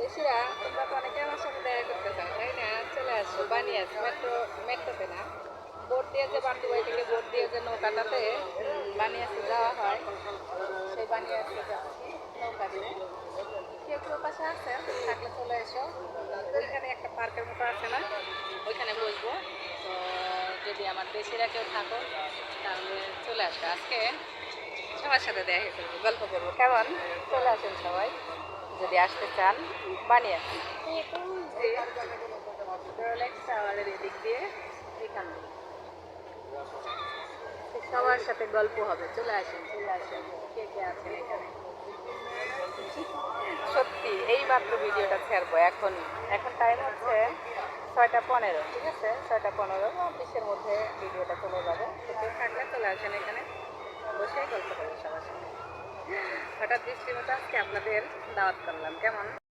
দেশিরা তোমরা তো অনেকে আমার সাথে দেখা করতে চাও তাই না? চলে আসো বানিয়াস মেট্রোতে না, বোট দিয়ে যে বান্দুবাই থেকে বোট দিয়ে যে নৌকাটাতে বানিয়াসে যাওয়া হয়, সেই বানিয়াসে যাচ্ছি নৌকা দিয়ে। কেউ কেউ পাশে আছে থাকলে চলে এসো। ওইখানে একটা পার্কের মতো আছে না, ওইখানে বসবো। তো যদি আমার দেশিরা কেউ থাকো তাহলে চলে আসবে। আজকে সবার সাথে দেখা করবো, গল্প করবো, কেমন? চলে আসেন সবাই যদি আসতে চান। বানিয়ে টাওয়ারের এদিক দিয়ে এখান দিয়ে সবার সাথে গল্প হবে। চলে আসেন চলে আসেন, কে কে আছেন এখানে? সত্যি এই মাত্র ভিডিওটা ছাড়বো এখনই। এখন টাইম হচ্ছে 6টা 15, ঠিক আছে? 6টা 15 অফিসের মধ্যে ভিডিওটা চলে যাবে। তো কেউ থাকলে চলে আসেন এখানে, বসেই গল্প করবো সবার সাথে। হঠাৎ বৃষ্টির মতো আজকে আপনাদের দাওয়াত করলাম, কেমন?